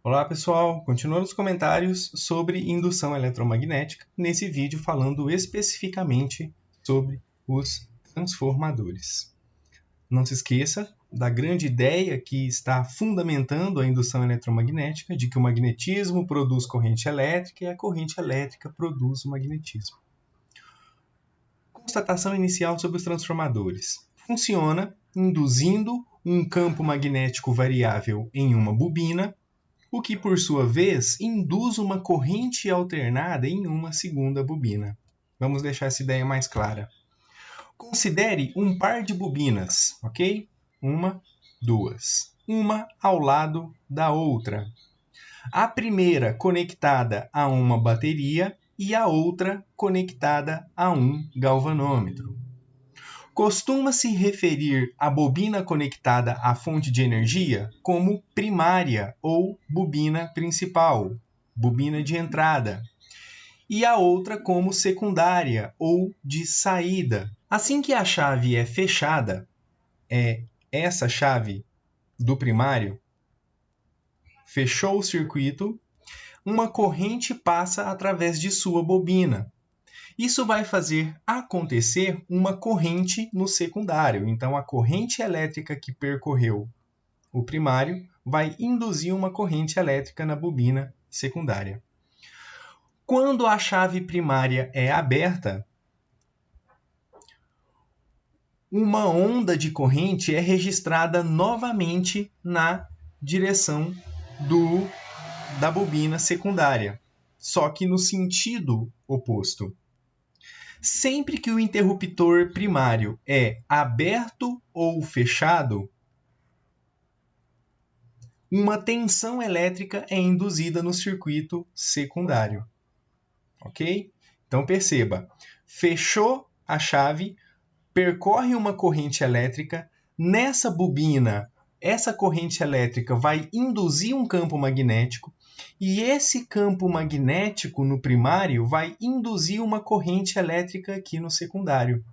Olá pessoal, continuando os comentários sobre indução eletromagnética, nesse vídeo falando especificamente sobre os transformadores. Não se esqueça da grande ideia que está fundamentando a indução eletromagnética, de que o magnetismo produz corrente elétrica e a corrente elétrica produz o magnetismo. Constatação inicial sobre os transformadores. Funciona induzindo um campo magnético variável em uma bobina, o que, por sua vez, induz uma corrente alternada em uma segunda bobina. Vamos deixar essa ideia mais clara. Considere um par de bobinas, ok? Uma, duas. Uma ao lado da outra. A primeira conectada a uma bateria e a outra conectada a um galvanômetro. Costuma-se referir a bobina conectada à fonte de energia como primária ou bobina principal, bobina de entrada, e a outra como secundária ou de saída. Assim que a chave é fechada, essa chave do primário, fechou o circuito, uma corrente passa através de sua bobina. Isso vai fazer acontecer uma corrente no secundário. Então, a corrente elétrica que percorreu o primário vai induzir uma corrente elétrica na bobina secundária. Quando a chave primária é aberta, uma onda de corrente é registrada novamente na direção da bobina secundária, só que no sentido oposto. Sempre que o interruptor primário é aberto ou fechado, uma tensão elétrica é induzida no circuito secundário. Ok? Então perceba, fechou a chave, percorre uma corrente elétrica, nessa bobina, essa corrente elétrica vai induzir um campo magnético, e esse campo magnético no primário vai induzir uma corrente elétrica aqui no secundário.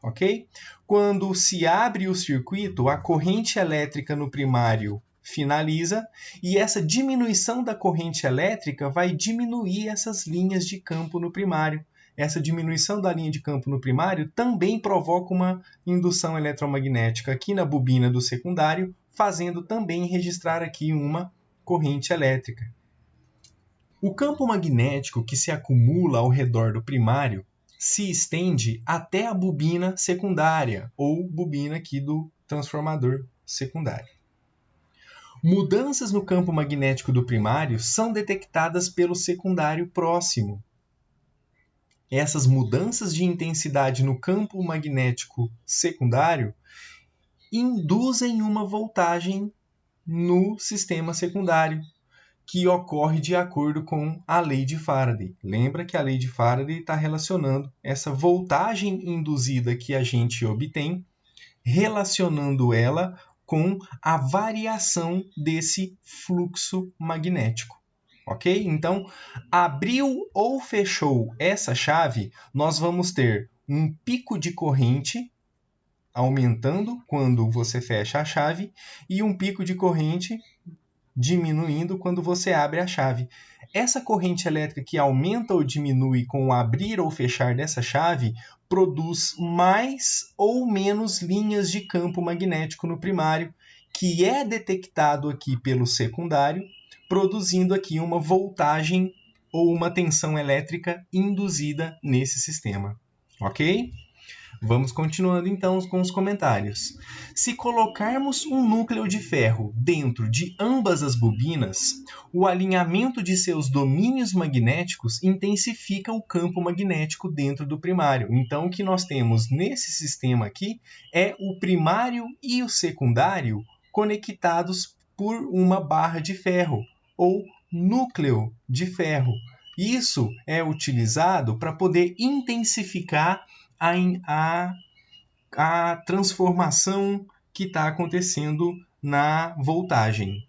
Ok? Quando se abre o circuito, a corrente elétrica no primário finaliza e essa diminuição da corrente elétrica vai diminuir essas linhas de campo no primário. Essa diminuição da linha de campo no primário também provoca uma indução eletromagnética aqui na bobina do secundário, fazendo também registrar aqui uma corrente elétrica. O campo magnético que se acumula ao redor do primário se estende até a bobina secundária, ou bobina aqui do transformador secundário. Mudanças no campo magnético do primário são detectadas pelo secundário próximo. Essas mudanças de intensidade no campo magnético secundário induzem uma voltagem no sistema secundário, que ocorre de acordo com a lei de Faraday. Lembra que a lei de Faraday está relacionando essa voltagem induzida que a gente obtém, relacionando ela com a variação desse fluxo magnético. Ok? Então, abriu ou fechou essa chave, nós vamos ter um pico de corrente aumentando quando você fecha a chave e um pico de corrente diminuindo quando você abre a chave. Essa corrente elétrica que aumenta ou diminui com o abrir ou fechar dessa chave produz mais ou menos linhas de campo magnético no primário, que é detectado aqui pelo secundário, produzindo aqui uma voltagem ou uma tensão elétrica induzida nesse sistema. Ok? Vamos continuando então com os comentários. Se colocarmos um núcleo de ferro dentro de ambas as bobinas, o alinhamento de seus domínios magnéticos intensifica o campo magnético dentro do primário. Então, o que nós temos nesse sistema aqui é o primário e o secundário conectados por uma barra de ferro, ou núcleo de ferro. Isso é utilizado para poder intensificar a transformação que está acontecendo na voltagem.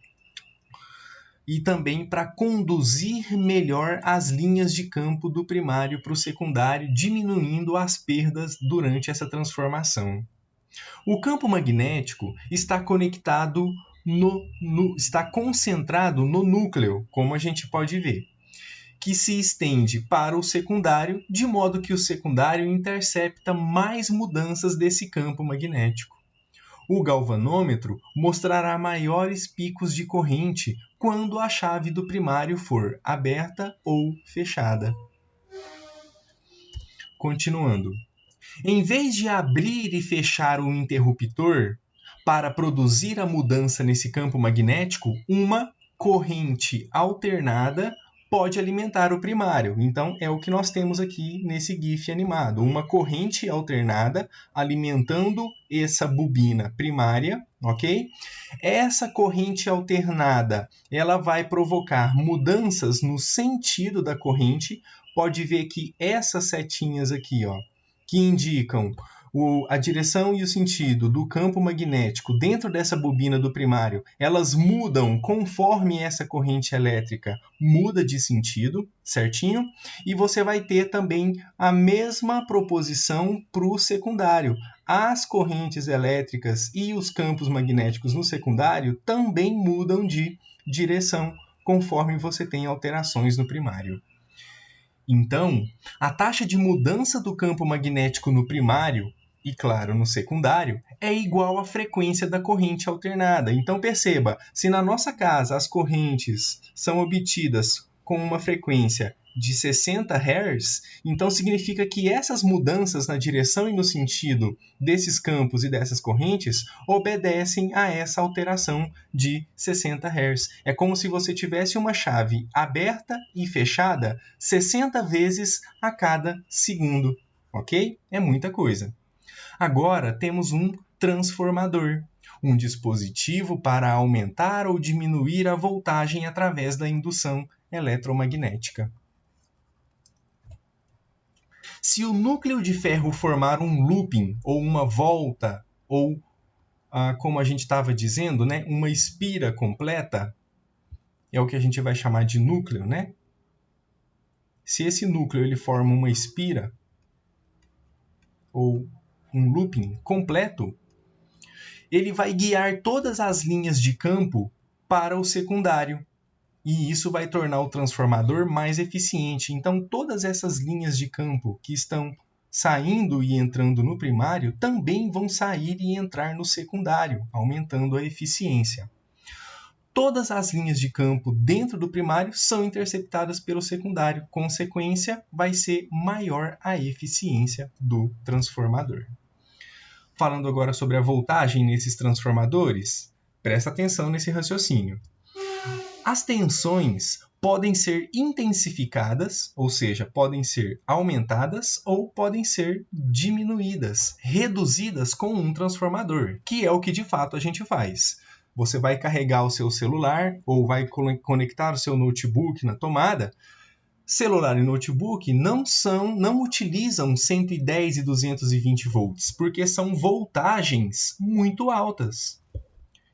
E também para conduzir melhor as linhas de campo do primário para o secundário, diminuindo as perdas durante essa transformação. O campo magnético está conectado está concentrado no núcleo, como a gente pode ver, que se estende para o secundário, de modo que o secundário intercepta mais mudanças desse campo magnético. O galvanômetro mostrará maiores picos de corrente quando a chave do primário for aberta ou fechada. Continuando. Em vez de abrir e fechar o interruptor para produzir a mudança nesse campo magnético, uma corrente alternada pode alimentar o primário. Então, é o que nós temos aqui nesse GIF animado. Uma corrente alternada alimentando essa bobina primária, ok? Essa corrente alternada, ela vai provocar mudanças no sentido da corrente. Pode ver que essas setinhas aqui, ó, que indicam a direção e o sentido do campo magnético dentro dessa bobina do primário, elas mudam conforme essa corrente elétrica muda de sentido, certinho? E você vai ter também a mesma proposição para o secundário. As correntes elétricas e os campos magnéticos no secundário também mudam de direção conforme você tem alterações no primário. Então, a taxa de mudança do campo magnético no primário e, claro, no secundário, é igual à frequência da corrente alternada. Então, perceba, se na nossa casa as correntes são obtidas com uma frequência de 60 Hz, então significa que essas mudanças na direção e no sentido desses campos e dessas correntes obedecem a essa alteração de 60 Hz. É como se você tivesse uma chave aberta e fechada 60 vezes a cada segundo, ok? É muita coisa. Agora temos um transformador, um dispositivo para aumentar ou diminuir a voltagem através da indução eletromagnética. Se o núcleo de ferro formar um looping, ou uma volta, ou, como a gente estava dizendo, né, uma espira completa, é o que a gente vai chamar de núcleo, né? Se esse núcleo ele forma uma espira, ou um looping completo, ele vai guiar todas as linhas de campo para o secundário. E isso vai tornar o transformador mais eficiente. Então, todas essas linhas de campo que estão saindo e entrando no primário também vão sair e entrar no secundário, aumentando a eficiência. Todas as linhas de campo dentro do primário são interceptadas pelo secundário. Consequência, vai ser maior a eficiência do transformador. Falando agora sobre a voltagem nesses transformadores, presta atenção nesse raciocínio. As tensões podem ser intensificadas, ou seja, podem ser aumentadas ou podem ser diminuídas, reduzidas com um transformador, que é o que de fato a gente faz. Você vai carregar o seu celular ou vai conectar o seu notebook na tomada. Celular e notebook não utilizam 110 e 220 volts, porque são voltagens muito altas.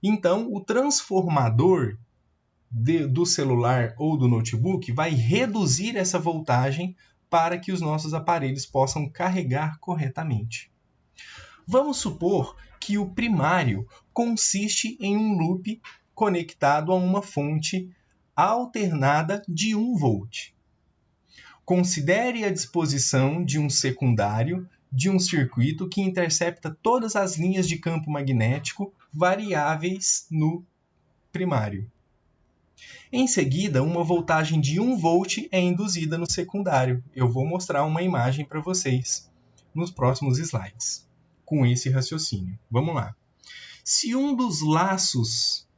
Então, o transformador do celular ou do notebook vai reduzir essa voltagem para que os nossos aparelhos possam carregar corretamente. Vamos supor que o primário consiste em um loop conectado a uma fonte alternada de 1 volt. Considere a disposição de um secundário de um circuito que intercepta todas as linhas de campo magnético variáveis no primário. Em seguida, uma voltagem de 1 volt é induzida no secundário. Eu vou mostrar uma imagem para vocês nos próximos slides, com esse raciocínio. Vamos lá. Se um dos laços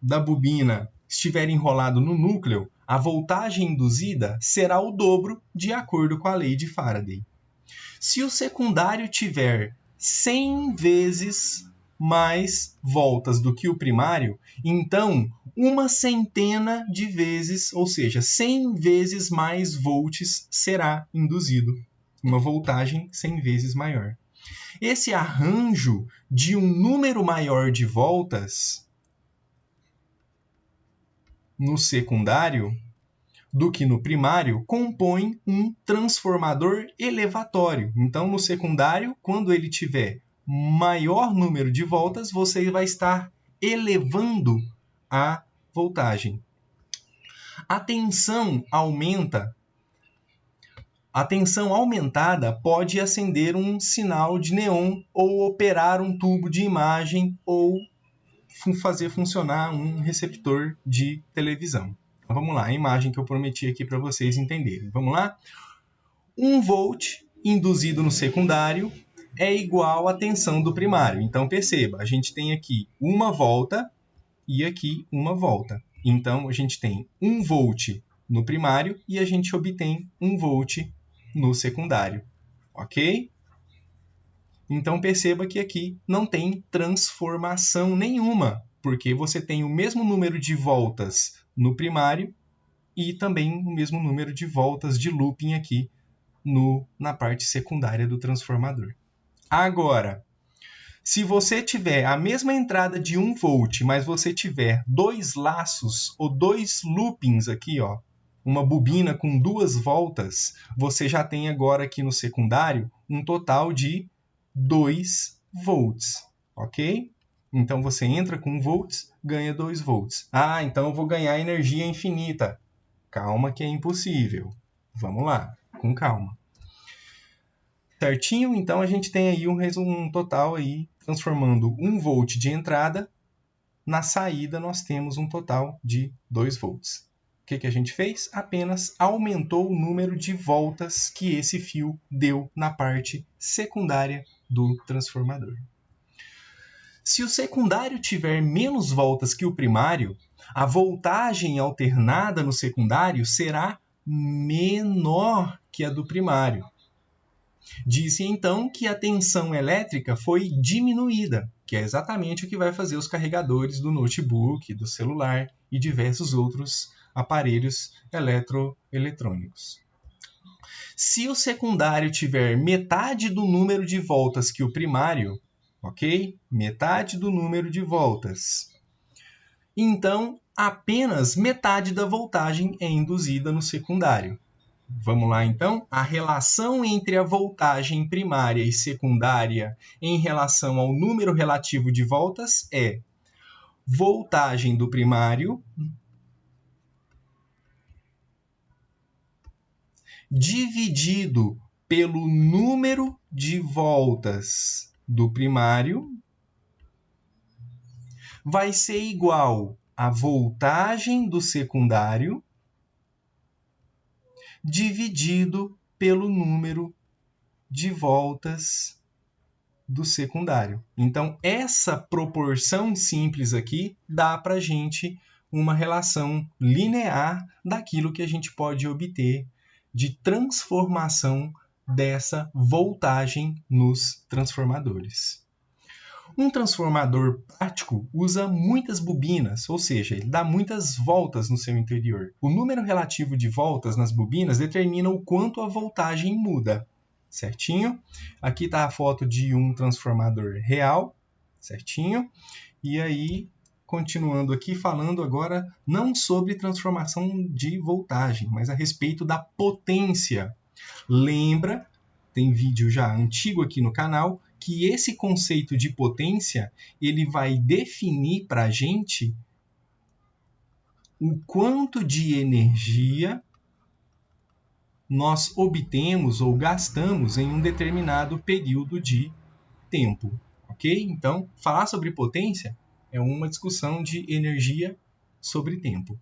da bobina estiver enrolado no núcleo, a voltagem induzida será o dobro de acordo com a lei de Faraday. Se o secundário tiver 100 vezes mais voltas do que o primário, então uma centena de vezes, ou seja, 100 vezes mais volts será induzido. Uma voltagem 100 vezes maior. Esse arranjo de um número maior de voltas no secundário do que no primário compõe um transformador elevatório. Então, no secundário, quando ele tiver maior número de voltas, você vai estar elevando a voltagem. A tensão aumenta. A tensão aumentada pode acender um sinal de neon ou operar um tubo de imagem ou fazer funcionar um receptor de televisão. Então, vamos lá, a imagem que eu prometi aqui para vocês entenderem. Vamos lá? 1 volt induzido no secundário é igual à tensão do primário. Então, perceba, a gente tem aqui uma volta e aqui uma volta. Então, a gente tem 1 volt no primário e a gente obtém 1 volt no secundário. Ok? Então, perceba que aqui não tem transformação nenhuma, porque você tem o mesmo número de voltas no primário e também o mesmo número de voltas de looping aqui na parte secundária do transformador. Agora, se você tiver a mesma entrada de 1 volt, mas você tiver 2 laços ou 2 loopings aqui, ó, uma bobina com 2 voltas, você já tem agora aqui no secundário um total de 2 volts, ok? Então, você entra com 1 volts, ganha 2 volts. Ah, então eu vou ganhar energia infinita. Calma que é impossível. Vamos lá, com calma. Certinho? Então, a gente tem aí um total aí, transformando 1 volt de entrada, na saída nós temos um total de 2 volts. O que a gente fez? Apenas aumentou o número de voltas que esse fio deu na parte secundária do transformador. Se o secundário tiver menos voltas que o primário, a voltagem alternada no secundário será menor que a do primário. Diz-se então que a tensão elétrica foi diminuída, que é exatamente o que vai fazer os carregadores do notebook, do celular e diversos outros aparelhos eletrônicos. Se o secundário tiver metade do número de voltas que o primário, ok? Metade do número de voltas. Então, apenas metade da voltagem é induzida no secundário. Vamos lá, então? A relação entre a voltagem primária e secundária em relação ao número relativo de voltas é voltagem do primário dividido pelo número de voltas do primário vai ser igual a voltagem do secundário dividido pelo número de voltas do secundário. Então, essa proporção simples aqui dá para a gente uma relação linear daquilo que a gente pode obter de transformação dessa voltagem nos transformadores. Um transformador prático usa muitas bobinas, ou seja, ele dá muitas voltas no seu interior. O número relativo de voltas nas bobinas determina o quanto a voltagem muda, certinho? Aqui está a foto de um transformador real, certinho? E aí, continuando aqui, falando agora não sobre transformação de voltagem, mas a respeito da potência. Lembra, tem vídeo já antigo aqui no canal, que esse conceito de potência ele vai definir para a gente o quanto de energia nós obtemos ou gastamos em um determinado período de tempo, ok? Então, falar sobre potência é uma discussão de energia sobre tempo.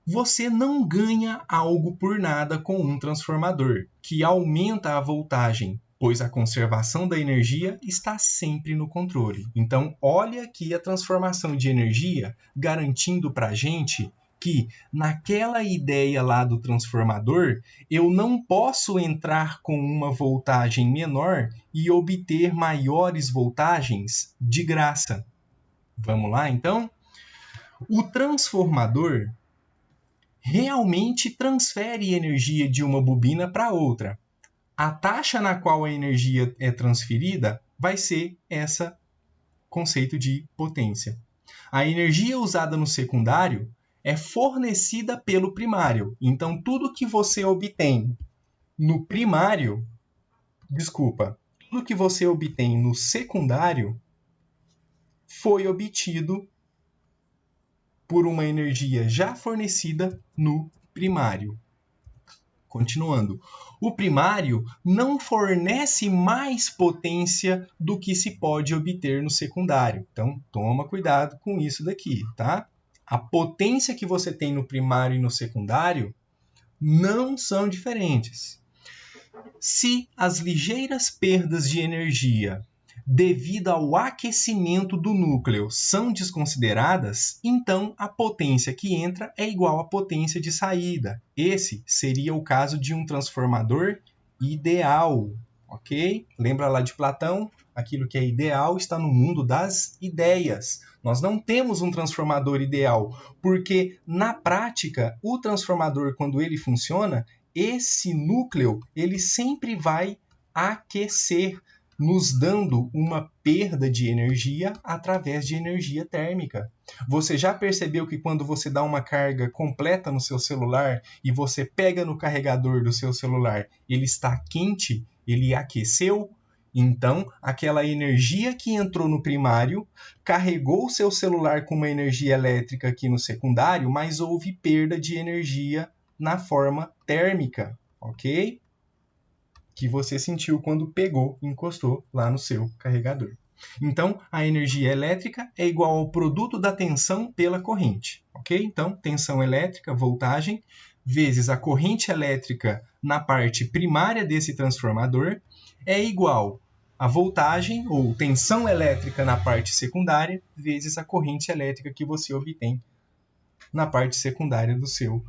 Você não ganha algo por nada com um transformador, que aumenta a voltagem, pois a conservação da energia está sempre no controle. Então, olha aqui a transformação de energia garantindo para a gente que naquela ideia lá do transformador, eu não posso entrar com uma voltagem menor e obter maiores voltagens de graça. Vamos lá, então? O transformador realmente transfere energia de uma bobina para outra. A taxa na qual a energia é transferida vai ser esse conceito de potência. A energia usada no secundário é fornecida pelo primário. Então, tudo que você obtém no primário, tudo que você obtém no secundário foi obtido por uma energia já fornecida no primário. Continuando, o primário não fornece mais potência do que se pode obter no secundário. Então, toma cuidado com isso daqui, tá? A potência que você tem no primário e no secundário não são diferentes. Se as ligeiras perdas de energia devido ao aquecimento do núcleo são desconsideradas, então a potência que entra é igual à potência de saída. Esse seria o caso de um transformador ideal, ok? Lembra lá de Platão? Aquilo que é ideal está no mundo das ideias. Nós não temos um transformador ideal, porque na prática, o transformador, quando ele funciona, esse núcleo ele sempre vai aquecer, nos dando uma perda de energia através de energia térmica. Você já percebeu que quando você dá uma carga completa no seu celular e você pega no carregador do seu celular, ele está quente, ele aqueceu? Então, aquela energia que entrou no primário carregou o seu celular com uma energia elétrica aqui no secundário, mas houve perda de energia na forma térmica, ok? Que você sentiu quando pegou e encostou lá no seu carregador. Então, a energia elétrica é igual ao produto da tensão pela corrente, ok? Então, tensão elétrica, voltagem, vezes a corrente elétrica na parte primária desse transformador é igual a voltagem ou tensão elétrica na parte secundária vezes a corrente elétrica que você obtém na parte secundária do seu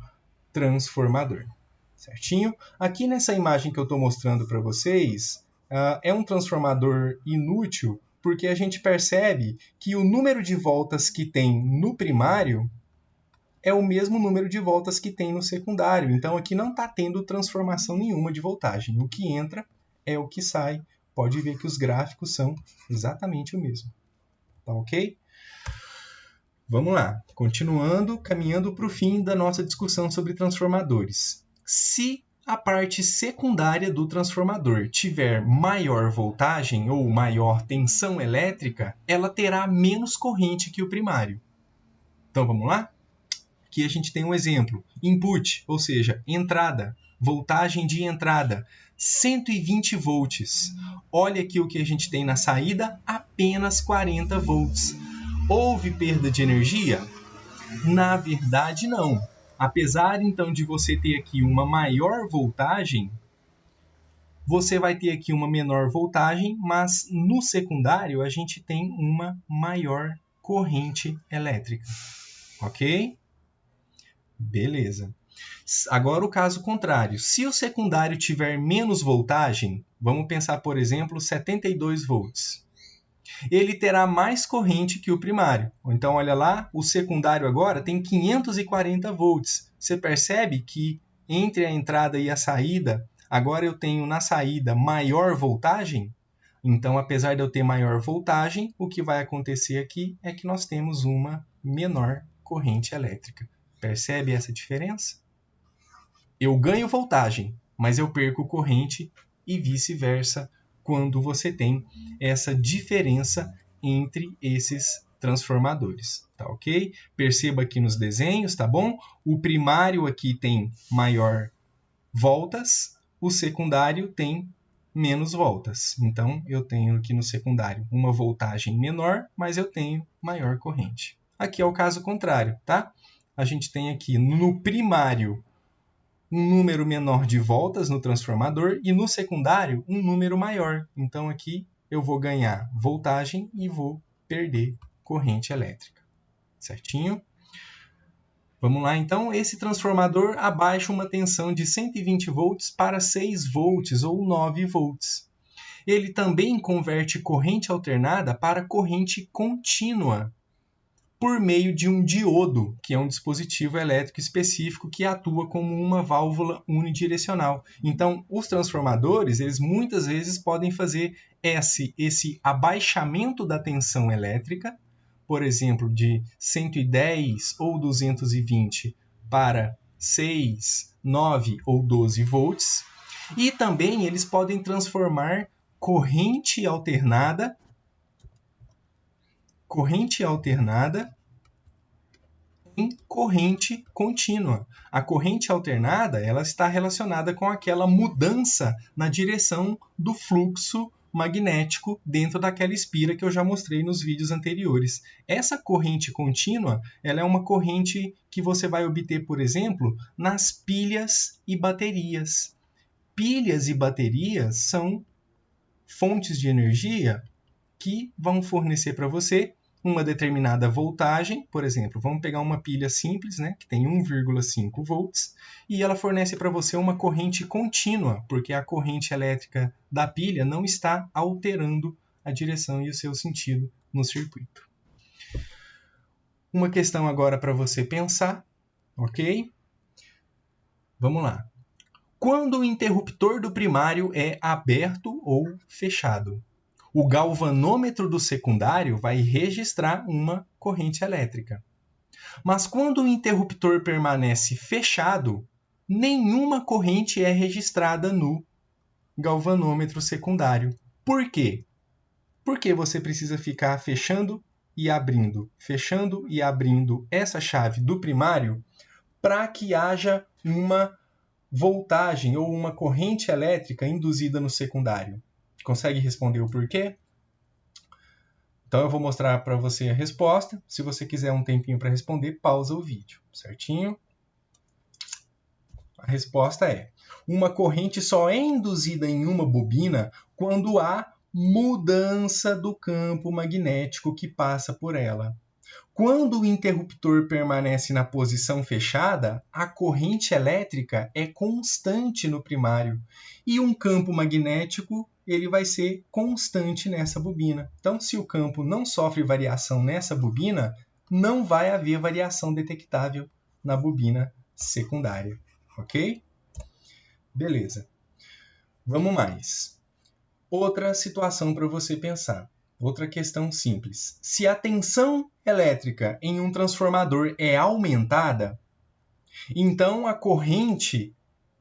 transformador. Certinho? Aqui nessa imagem que eu estou mostrando para vocês, é um transformador inútil, porque a gente percebe que o número de voltas que tem no primário é o mesmo número de voltas que tem no secundário. Então, aqui não está tendo transformação nenhuma de voltagem. O que entra é o que sai. Pode ver que os gráficos são exatamente o mesmo. Tá ok? Vamos lá. Continuando, caminhando para o fim da nossa discussão sobre transformadores. Se a parte secundária do transformador tiver maior voltagem ou maior tensão elétrica, ela terá menos corrente que o primário. Então, vamos lá? Aqui a gente tem um exemplo. Input, ou seja, entrada, voltagem de entrada, 120 volts. Olha aqui o que a gente tem na saída, apenas 40 volts. Houve perda de energia? Na verdade, não. Apesar, então, de você ter aqui uma maior voltagem, você vai ter aqui uma menor voltagem, mas no secundário a gente tem uma maior corrente elétrica. Ok? Beleza. Agora o caso contrário. Se o secundário tiver menos voltagem, vamos pensar, por exemplo, 72 volts. Ele terá mais corrente que o primário. Então, olha lá, o secundário agora tem 540 volts. Você percebe que entre a entrada e a saída, agora eu tenho na saída maior voltagem? Então, apesar de eu ter maior voltagem, o que vai acontecer aqui é que nós temos uma menor corrente elétrica. Percebe essa diferença? Eu ganho voltagem, mas eu perco corrente e vice-versa quando você tem essa diferença entre esses transformadores, tá ok? Perceba aqui nos desenhos, tá bom? O primário aqui tem maior voltas, o secundário tem menos voltas. Então, eu tenho aqui no secundário uma voltagem menor, mas eu tenho maior corrente. Aqui é o caso contrário, tá? A gente tem aqui no primário um número menor de voltas no transformador e no secundário um número maior. Então aqui eu vou ganhar voltagem e vou perder corrente elétrica. Certinho? Vamos lá, então. Esse transformador abaixa uma tensão de 120 volts para 6 volts ou 9 volts. Ele também converte corrente alternada para corrente contínua por meio de um diodo, que é um dispositivo elétrico específico que atua como uma válvula unidirecional. Então, os transformadores, eles muitas vezes podem fazer esse abaixamento da tensão elétrica, por exemplo, de 110 ou 220 para 6, 9 ou 12 volts. E também eles podem transformar corrente alternada corrente alternada em corrente contínua. A corrente alternada, ela está relacionada com aquela mudança na direção do fluxo magnético dentro daquela espira que eu já mostrei nos vídeos anteriores. Essa corrente contínua, ela é uma corrente que você vai obter, por exemplo, nas pilhas e baterias. Pilhas e baterias são fontes de energia que vão fornecer para você uma determinada voltagem. Por exemplo, vamos pegar uma pilha simples, né, que tem 1,5 volts, e ela fornece para você uma corrente contínua, porque a corrente elétrica da pilha não está alterando a direção e o seu sentido no circuito. Uma questão agora para você pensar, ok? Vamos lá. Quando o interruptor do primário é aberto ou fechado? O galvanômetro do secundário vai registrar uma corrente elétrica. Mas quando o interruptor permanece fechado, nenhuma corrente é registrada no galvanômetro secundário. Por quê? Porque você precisa ficar fechando e abrindo essa chave do primário para que haja uma voltagem ou uma corrente elétrica induzida no secundário. Consegue responder o porquê? Então eu vou mostrar para você a resposta. Se você quiser um tempinho para responder, pausa o vídeo, certinho? A resposta é: uma corrente só é induzida em uma bobina quando há mudança do campo magnético que passa por ela. Quando o interruptor permanece na posição fechada, a corrente elétrica é constante no primário e um campo magnético ele vai ser constante nessa bobina. Então, se o campo não sofre variação nessa bobina, não vai haver variação detectável na bobina secundária, ok? Beleza. Vamos mais. Outra situação para você pensar. Outra questão simples. Se a tensão elétrica em um transformador é aumentada, então a corrente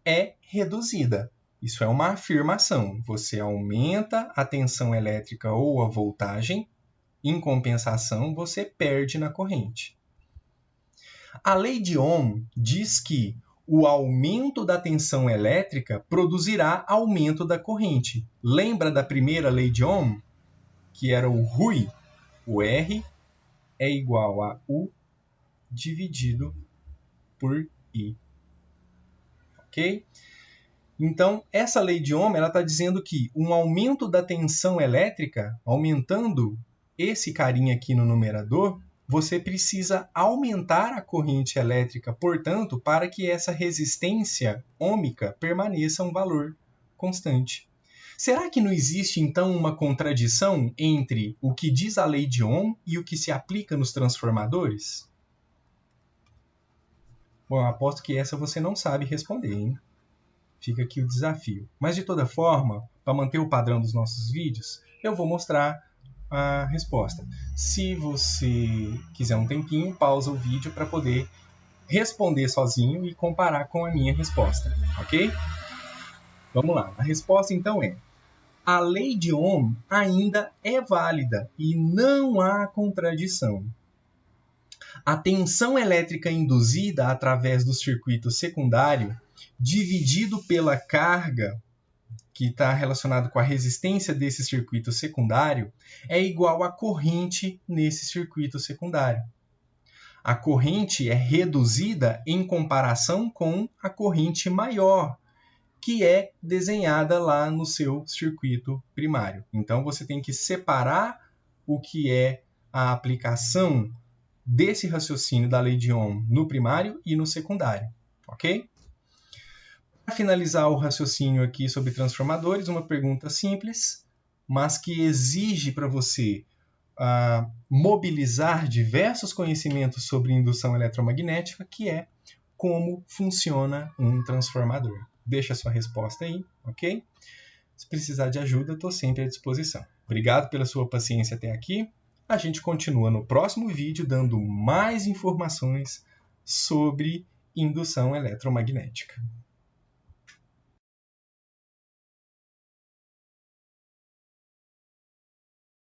é reduzida. Isso é uma afirmação. Você aumenta a tensão elétrica ou a voltagem, em compensação, você perde na corrente. A lei de Ohm diz que o aumento da tensão elétrica produzirá aumento da corrente. Lembra da primeira lei de Ohm? Que era o RUI, o R é igual a U dividido por I. Ok? Então, essa lei de Ohm está dizendo que um aumento da tensão elétrica, aumentando esse carinha aqui no numerador, você precisa aumentar a corrente elétrica, portanto, para que essa resistência ôhmica permaneça um valor constante. Será que não existe, então, uma contradição entre o que diz a lei de Ohm e o que se aplica nos transformadores? Bom, eu aposto que essa você não sabe responder, hein? Fica aqui o desafio. Mas, de toda forma, para manter o padrão dos nossos vídeos, eu vou mostrar a resposta. Se você quiser um tempinho, pausa o vídeo para poder responder sozinho e comparar com a minha resposta, ok? Vamos lá. A resposta, então, é: a lei de Ohm ainda é válida e não há contradição. A tensão elétrica induzida através do circuito secundário, dividido pela carga que está relacionado com a resistência desse circuito secundário, é igual à corrente nesse circuito secundário. A corrente é reduzida em comparação com a corrente maior, que é desenhada lá no seu circuito primário. Então, você tem que separar o que é a aplicação desse raciocínio da lei de Ohm no primário e no secundário, ok? Para finalizar o raciocínio aqui sobre transformadores, uma pergunta simples, mas que exige para você mobilizar diversos conhecimentos sobre indução eletromagnética, que é como funciona um transformador. Deixa a sua resposta aí, ok? Se precisar de ajuda, estou sempre à disposição. Obrigado pela sua paciência até aqui. A gente continua no próximo vídeo dando mais informações sobre indução eletromagnética.